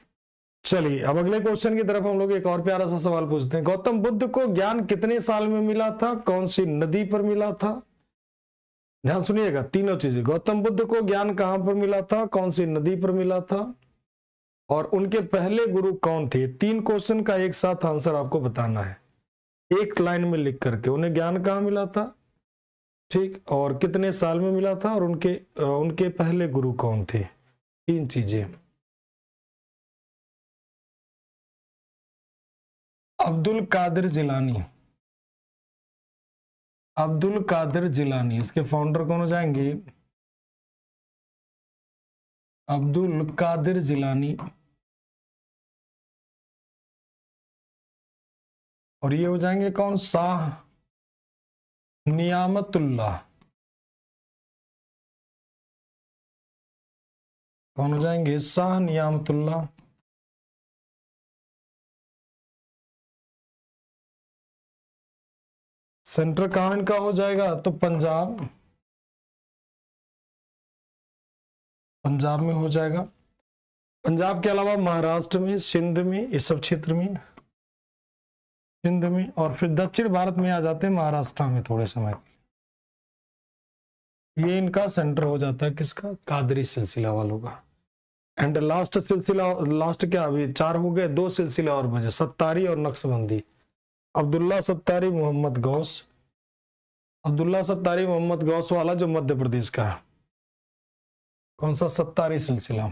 चलिए अब अगले क्वेश्चन की तरफ हम लोग एक और प्यारा सा सवाल पूछते हैं। गौतम बुद्ध को ज्ञान कितने साल में मिला था? कौन सी नदी पर मिला था? ध्यान सुनिएगा तीनों चीजें। गौतम बुद्ध को ज्ञान कहां पर मिला था, कौन सी नदी पर मिला था, और उनके पहले गुरु कौन थे? तीन क्वेश्चन का एक साथ आंसर आपको बताना है, एक लाइन में लिख करके। उन्हें ज्ञान कहां मिला था, ठीक, और कितने साल में मिला था, और उनके पहले गुरु कौन थे? तीन चीजें। अब्दुल कादिर जिलानी, अब्दुल कादिर जिलानी, इसके फाउंडर कौन हो जाएंगे? अब्दुल कादिर जिलानी, और ये हो जाएंगे कौन? शाह नियामतुल्लाह। कौन हो जाएंगे? शाह नियामतुल्लाह। सेंटर कहां इनका हो जाएगा? तो पंजाब, पंजाब में हो जाएगा। पंजाब के अलावा महाराष्ट्र में, सिंध में, इस सब क्षेत्र में, सिंध में, और फिर दक्षिण भारत में आ जाते हैं महाराष्ट्र में थोड़े समय। ये इनका सेंटर हो जाता है किसका? कादरी सिलसिला वालों का। एंड लास्ट सिलसिला, लास्ट क्या, अभी चार हो गए, दो सिलसिला और बचे, सत्तारी और नक्शबंदी। अब्दुल्ला सत्तारी, मोहम्मद गौस। अब्दुल्ला सत्तारी मोहम्मद गौस वाला जो मध्य प्रदेश का है, कौन सा? सत्तारी सिलसिला।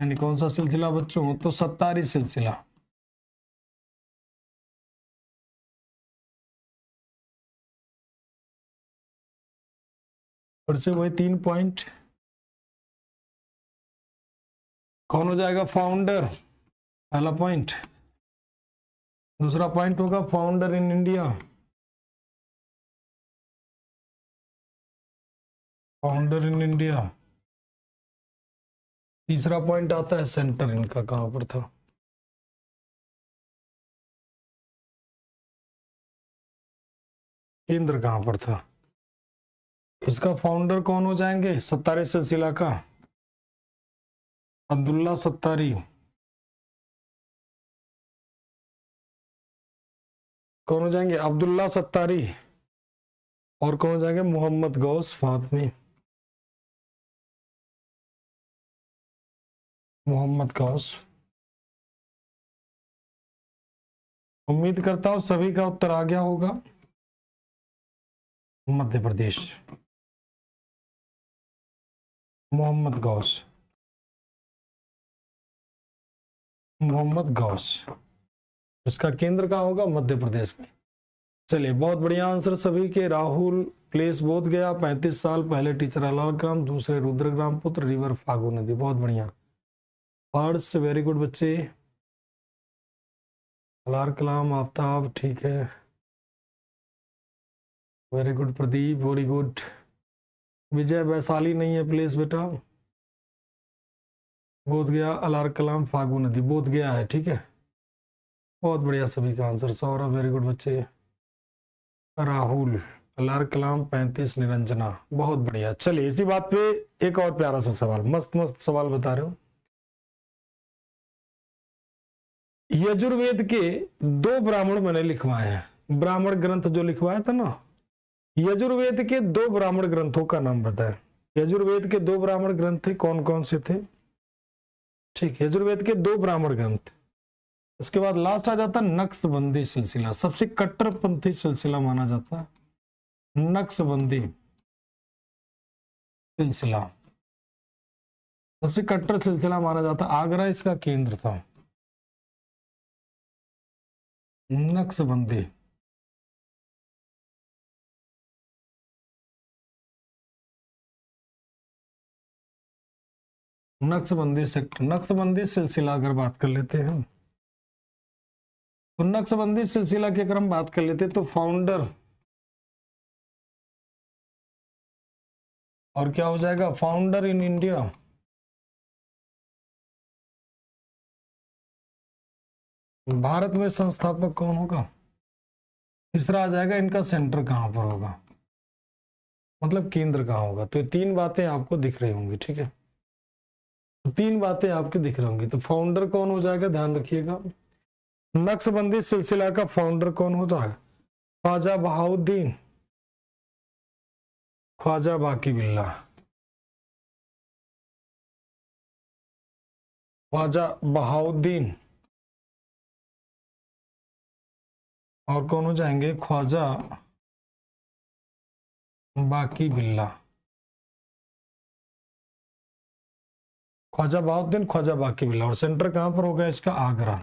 यानी कौन सा सिलसिला बच्चों? तो सत्तारी सिलसिला। फिर से वही तीन पॉइंट। कौन हो जाएगा फाउंडर? पहला पॉइंट। दूसरा पॉइंट होगा founder in India, founder in India. तीसरा पॉइंट आता है सेंटर इनका कहां पर था। केंद्र कहां पर था? इसका फाउंडर कौन हो जाएंगे सत्तारी सिलसिला का? अब्दुल्ला सत्तारी। कौन हो जाएंगे? अब्दुल्ला सत्तारी, और कौन हो जाएंगे? मोहम्मद गौस फातमी, मोहम्मद गौस। उम्मीद करता हूं सभी का उत्तर आ गया होगा। मध्य प्रदेश, मोहम्मद गौस, मोहम्मद गौस, इसका केंद्र कहां होगा? मध्य प्रदेश में। चलिए बहुत बढ़िया आंसर सभी के। राहुल, प्लेस बोध गया, 35 साल, पहले टीचर अलारग्राम, दूसरे रुद्रग्राम पुत्र, रिवर फागु नदी, बहुत बढ़िया। वर्ड्स, वेरी गुड बच्चे। अलार कलाम, आफ्ताब, ठीक है, very good Pradeep, very good. Vijay, Vaishali नहीं है प्लेस बेटा। बोध गया, अलार कलाम, फागु नदी, बोध गया है। ठीक है, बहुत बढ़िया सभी का आंसर। सौरभ वेरी गुड बच्चे। राहुल, अलार कलाम, 35 निरंजना, बहुत बढ़िया। चलिए इसी बात पे एक और प्यारा सा सवाल, मस्त मस्त सवाल बता रहे हो। यजुर्वेद के 2 ब्राह्मण मैंने लिखवाए हैं, ब्राह्मण ग्रंथ जो लिखवाया था ना, यजुर्वेद के 2 ब्राह्मण ग्रंथों का नाम बताएं। यजुर्वेद के 2 ब्राह्मण ग्रंथ थे, कौन कौन से थे? ठीक, यजुर्वेद के 2 ब्राह्मण ग्रंथ। उसके बाद लास्ट आ जाता नक्शबंदी सिलसिला, सबसे कट्टरपंथी सिलसिला माना जाता है नक्शबंदी सिलसिला, सबसे कट्टर सिलसिला माना जाता। आगरा इसका केंद्र था। नक्शबंदी, नक्शबंदी सेक्टर, नक्शबंदी सिलसिला अगर बात कर लेते हैं तो नक्शबंदी सिलसिला की अगर हम बात कर लेते तो फाउंडर, और क्या हो जाएगा, फाउंडर इन इंडिया, भारत में संस्थापक कौन होगा? तीसरा आ जाएगा इनका सेंटर कहां पर होगा, मतलब केंद्र कहां होगा। तो ये 3 बातें आपको दिख रही होंगी। ठीक है, तो 3 बातें आपके दिख रही होंगी। तो फाउंडर कौन हो जाएगा, ध्यान रखिएगा। नक्शबंदी सिलसिला का फाउंडर कौन होता है? ख्वाजा बहाउद्दीन, ख्वाजा बाकी बिल्ला, ख्वाजा बहाउद्दीन, और कौन हो जाएंगे, ख्वाजा बाकी बिल्ला, ख्वाजा बहाउद्दीन, ख्वाजा बाकी बिल्ला। और सेंटर कहां पर होगा इसका, आगरा।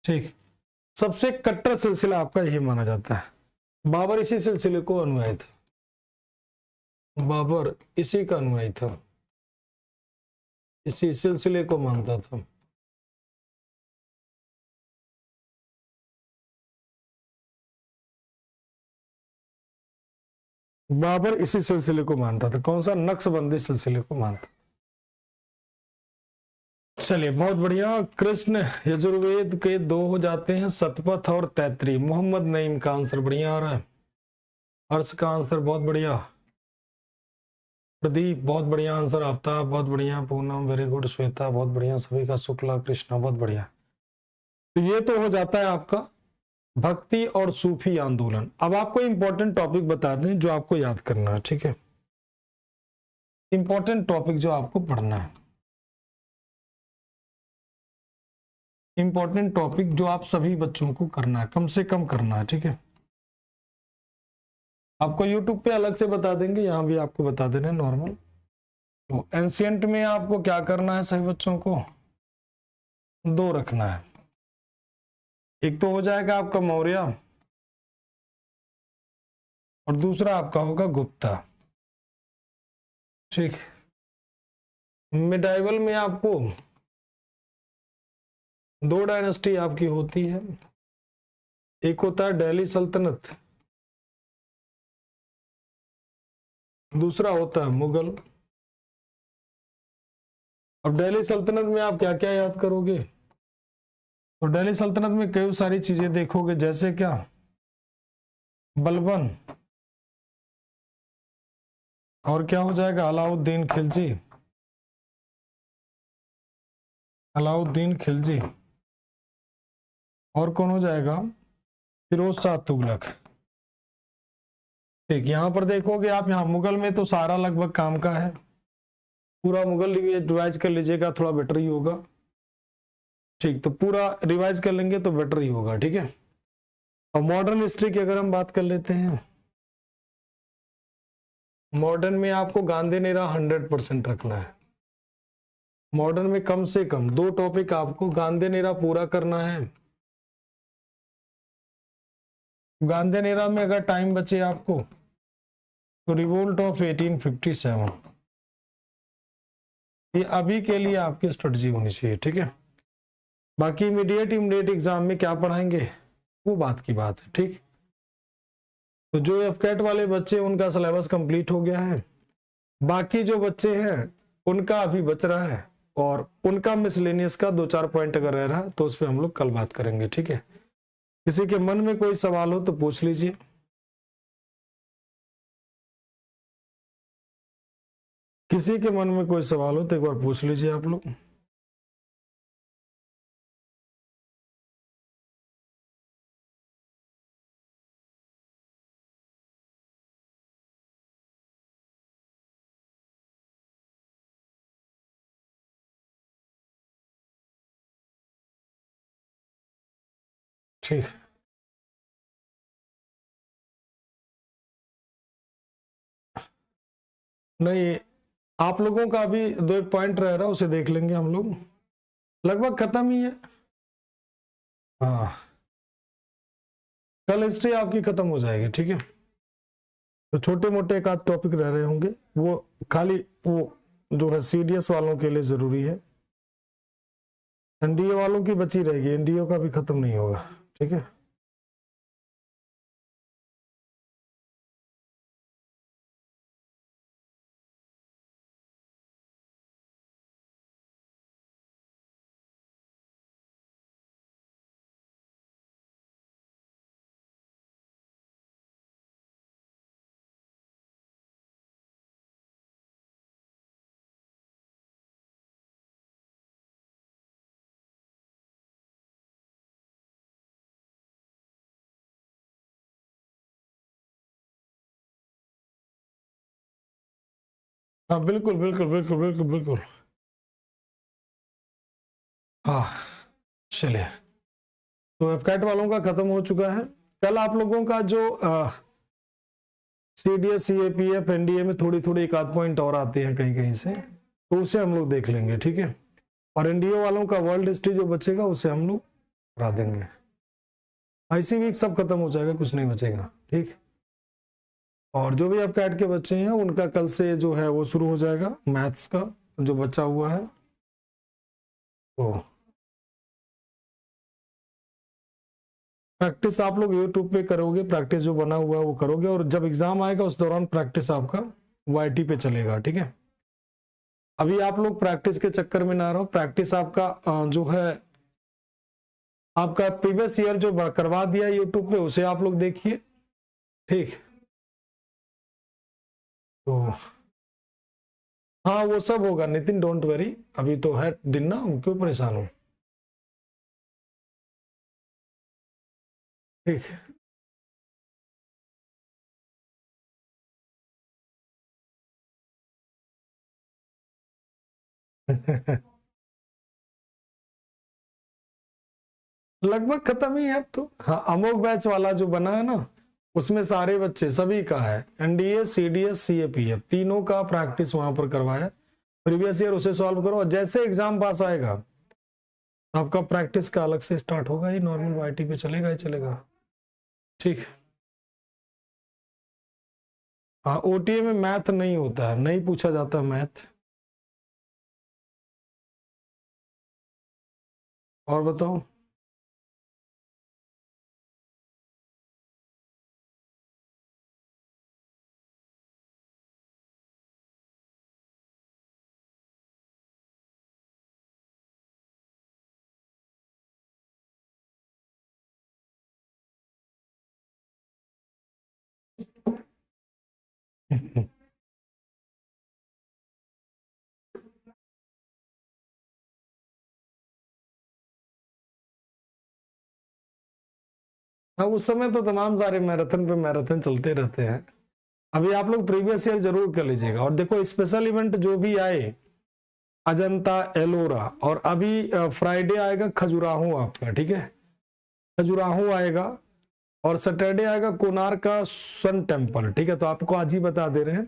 ठीक, सबसे कट्टर सिलसिला आपका यही माना जाता है। बाबर इसी सिलसिले को अनुयायी था, बाबर इसी का अनुयायी था, इसी सिलसिले को मानता था। बाबर इसी सिलसिले को मानता था, कौन सा, नक्शबंदी सिलसिले को मानता। चलिए बहुत बढ़िया। कृष्ण यजुर्वेद के 2 हो जाते हैं, शतपथ और तैतरी। मोहम्मद नईम का आंसर बढ़िया आ रहा है, हर्ष का आंसर बहुत बढ़िया, प्रदीप बहुत बढ़िया आंसर, आफ्ताब बहुत बढ़िया, पूनम वेरी गुड, श्वेता बहुत बढ़िया, सभी का, शुक्ला, कृष्णा बहुत बढ़िया। तो ये तो हो जाता है आपका भक्ति और सूफी आंदोलन। अब आपको इंपॉर्टेंट टॉपिक बता दें जो आपको याद करना है। ठीक है, इंपॉर्टेंट टॉपिक जो आपको पढ़ना है, इंपॉर्टेंट टॉपिक जो आप सभी बच्चों को करना है, कम से कम करना है। ठीक है, आपको यूट्यूब पे अलग से बता देंगे, यहां भी आपको बता देना नॉर्मल। तो एंशिएंट में आपको क्या करना है, सभी बच्चों को 2 रखना है। एक तो हो जाएगा आपका मौर्य, और दूसरा आपका होगा गुप्ता। ठीक, मिडाइवल में आपको 2 डायनेस्टी आपकी होती है, एक होता है दिल्ली सल्तनत, दूसरा होता है मुगल। अब दिल्ली सल्तनत में आप क्या क्या याद करोगे, तो दिल्ली सल्तनत में कई सारी चीजें देखोगे, जैसे क्या, बलबन, और क्या हो जाएगा, अलाउद्दीन खिलजी, अलाउद्दीन खिलजी, और कौन हो जाएगा, फिरोज शाह तुगलक। ठीक, यहां पर देखोगे आप, यहां मुगल में तो सारा लगभग काम का है, पूरा मुगल रिवाइज कर लीजिएगा, थोड़ा बेटर ही होगा। ठीक, तो पूरा रिवाइज कर लेंगे तो बेटर ही होगा। ठीक है, और मॉडर्न हिस्ट्री की अगर हम बात कर लेते हैं, मॉडर्न में आपको गांधी नेरा 100% रखना है। मॉडर्न में कम से कम 2 टॉपिक आपको गांधी नेरा पूरा करना है। गांधी नेरा में अगर टाइम बचे आपको तो रिवोल्ट ऑफ 1857, ये अभी के लिए आपकी स्ट्रेटजी होनी चाहिए। ठीक है, बाकी इमीडिएट एग्जाम में क्या पढ़ाएंगे वो बात की बात है। ठीक, तो जो एफकेट वाले बच्चे उनका सिलेबस कंप्लीट हो गया है, बाकी जो बच्चे हैं उनका अभी बच रहा है। और उनका मिसलेनियस का 2-4 पॉइंट अगर रह रहा तो उस पर हम लोग कल बात करेंगे, ठीक है। किसी के मन में कोई सवाल हो तो पूछ लीजिए। किसी के मन में कोई सवाल हो तो एक बार पूछ लीजिए आप लोग। ठीक, नहीं आप लोगों का अभी 2-1 पॉइंट रह रहा है, उसे देख लेंगे हम लोग, लगभग खत्म ही है। हाँ, कल हिस्ट्री आपकी खत्म हो जाएगी, ठीक है। तो छोटे मोटे एक आध टॉपिक रह रहे होंगे, वो खाली वो जो है सीडीएस वालों के लिए जरूरी है। एनडीए वालों की बची रहेगी, एनडीए का भी खत्म नहीं होगा, ठीक है। हाँ बिल्कुल बिल्कुल बिल्कुल बिल्कुल बिल्कुल। हाँ चलिए, तो एफकैट वालों का खत्म हो चुका है। कल आप लोगों का जो सीडीएस सीएपीएफ एनडीए में थोड़ी थोड़ी एक आध पॉइंट और आते हैं कहीं कहीं से, तो उसे हम लोग देख लेंगे, ठीक है। और एनडीए वालों का वर्ल्ड हिस्ट्री जो बचेगा उसे हम लोग करा देंगे। आईसी वीक सब खत्म हो जाएगा, कुछ नहीं बचेगा, ठीक। और जो भी एफकैट के बच्चे हैं उनका कल से जो है वो शुरू हो जाएगा, मैथ्स का जो बचा हुआ है। तो प्रैक्टिस आप लोग यूट्यूब पे करोगे, प्रैक्टिस जो बना हुआ है वो करोगे, और जब एग्जाम आएगा उस दौरान प्रैक्टिस आपका वाईटी पे चलेगा, ठीक है। अभी आप लोग प्रैक्टिस के चक्कर में ना रहो, प्रैक्टिस आपका जो है आपका प्रीवियस ईयर जो करवा दिया यूट्यूब पे उसे आप लोग देखिए, ठीक। तो हाँ वो सब होगा नितिन, डोंट वरी, अभी तो है दिन ना, क्यों परेशान हो, ठीक। लगभग खत्म ही है अब तो। हाँ अमोक बैच वाला जो बना है ना, उसमें सारे बच्चे सभी का है, एनडीए सीडीएस सीएपीएफ तीनों का प्रैक्टिस वहां पर करवाया, प्रीवियस ईयर उसे सॉल्व करो, और जैसे एग्जाम पास आएगा आपका प्रैक्टिस का अलग से स्टार्ट होगा, ही नॉर्मल वाईटी पे चलेगा ही चलेगा, ठीक। हाँ ओटीए में मैथ नहीं होता है, नहीं पूछा जाता मैथ। और बताओ। हाँ उस समय तो तमाम सारे मैराथन पे मैराथन चलते रहते हैं। अभी आप लोग प्रीवियस ईयर जरूर कर लीजिएगा, और देखो स्पेशल इवेंट जो भी आए, अजंता एलोरा, और अभी फ्राइडे आएगा खजुराहो आपका, ठीक है, खजुराहो आएगा, और सैटरडे आएगा कोणार्क का सन टेम्पल, ठीक है। तो आपको आज ही बता दे रहे हैं,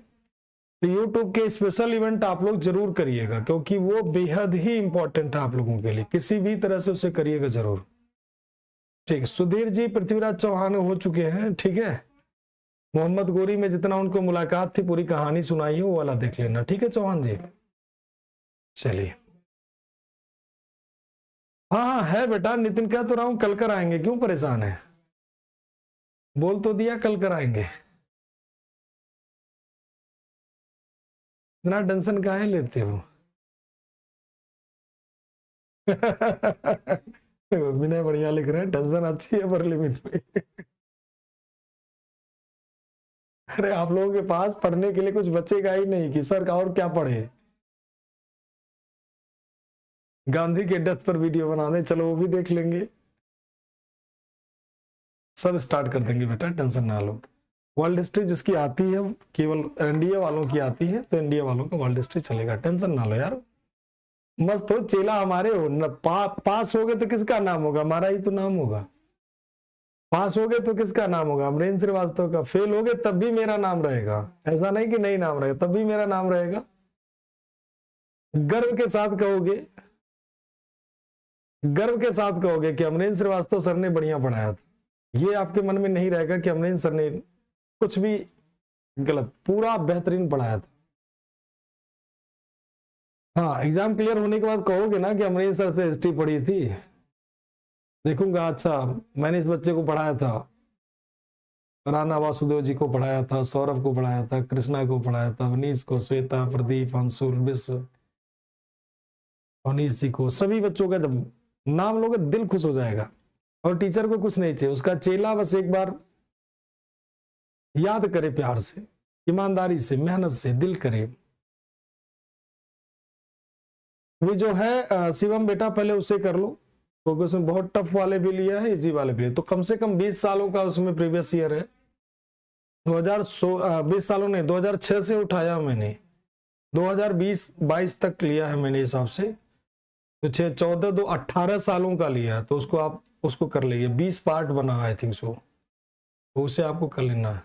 तो यूट्यूब के स्पेशल इवेंट आप लोग जरूर करिएगा, क्योंकि वो बेहद ही इंपॉर्टेंट है आप लोगों के लिए, किसी भी तरह से उसे करिएगा जरूर, ठीक। सुधीर जी पृथ्वीराज चौहान हो चुके हैं, ठीक है। मोहम्मद गोरी में जितना उनको मुलाकात थी पूरी कहानी सुनाई है, वो वाला देख लेना, ठीक है चौहान जी। चलिए, हाँ हाँ है बेटा, नितिन कह तो रहा हूं कल कर आएंगे, क्यों परेशान है, बोल तो दिया कल कर आएंगे, इतना टेंशन काहे लेते हो। विनय बढ़िया लिख रहे हैं, टेंशन अच्छी है पर लिमिट में। अरे आप लोगों के पास पढ़ने के लिए कुछ बचेगा ही नहीं कि सर और क्या पढ़े। गांधी के डेथ पर वीडियो बना दें, चलो वो भी देख लेंगे, सब स्टार्ट कर देंगे बेटा, टेंशन ना लो। वर्ल्ड हिस्ट्री जिसकी आती है, केवल एनडीए वालों की आती है, तो एनडीए वालों का वर्ल्ड हिस्ट्री चलेगा, टेंशन ना लो यार। मस्त हो, चेला हमारे हो न, पास हो गए तो किसका नाम होगा, हमारा ही तो नाम होगा। पास हो गए तो किसका नाम होगा, अमरेंद्र श्रीवास्तव का। फेल हो गए तब भी मेरा नाम रहेगा, ऐसा नहीं कि नहीं नाम रहेगा, तब भी मेरा नाम रहेगा। गर्व के साथ कहोगे, गर्व के साथ कहोगे कि अमरेंद्र श्रीवास्तव सर ने बढ़िया पढ़ाया था। ये आपके मन में नहीं रहेगा कि अमरेंद्र सर ने कुछ भी गलत, पूरा बेहतरीन पढ़ाया था। हाँ, एग्जाम क्लियर होने के बाद कहोगे ना कि अमरीन सर से हिस्ट्री पढ़ी थी, देखूंगा अच्छा मैंने इस बच्चे को पढ़ाया था, राणा वासुदेव जी को पढ़ाया था, सौरभ को पढ़ाया था, कृष्णा को पढ़ाया था, वनीश को, श्वेता, प्रदीप, अंशुल, विश्व, वनीश जी को, सभी बच्चों का जब नाम लोगे दिल खुश हो जाएगा। और टीचर को कुछ नहीं चाहिए, उसका चेला बस एक बार याद करे, प्यार से, ईमानदारी से, मेहनत से, दिल करे। वो जो है शिवम बेटा पहले उसे कर लो, क्योंकि उसमें बहुत टफ वाले भी लिया है, इजी वाले भी लिया, तो कम से कम 20 सालों का उसमें प्रीवियस ईयर है। 2020 सालों ने 2006 से उठाया मैंने, 2020-22 तक लिया है मैंने हिसाब से, तो 6 14 2 18 सालों का लिया है, तो उसको आप उसको कर लीजिए, 20 पार्ट बना आई थिंक सो, तो उसे आपको कर लेना है।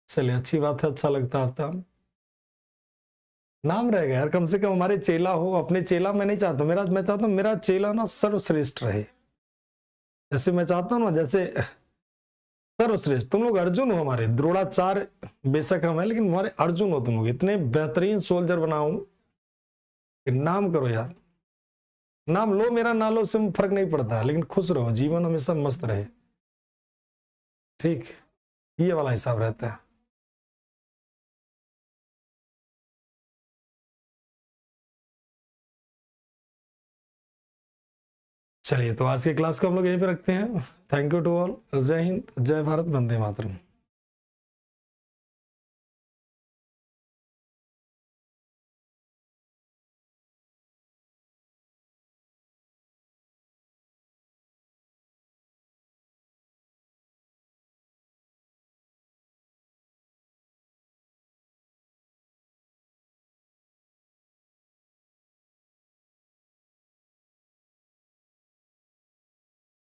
चलिए अच्छी बात है, अच्छा लगता है आपका नाम रहेगा यार, कम से कम हमारे चेला हो। अपने चेला मैं नहीं चाहता, मैं चाहता हूँ मेरा चेला ना सर्वश्रेष्ठ रहे, जैसे मैं चाहता हूँ ना, जैसे सर्वश्रेष्ठ। तुम लोग अर्जुन हो हमारे, द्रोणाचार्य बेशक हम है, लेकिन हमारे अर्जुन हो तुम लोग, इतने बेहतरीन सोल्जर बनाऊं कि नाम करो यार, नाम लो मेरा ना लो उससे फर्क नहीं पड़ता, लेकिन खुश रहो, जीवन हमेशा मस्त रहे, ठीक, ये वाला हिसाब रहता है। चलिए तो आज के क्लास को हम लोग यहीं पे रखते हैं। थैंक यू टू ऑल, जय हिंद, जय भारत, वंदे मातरम।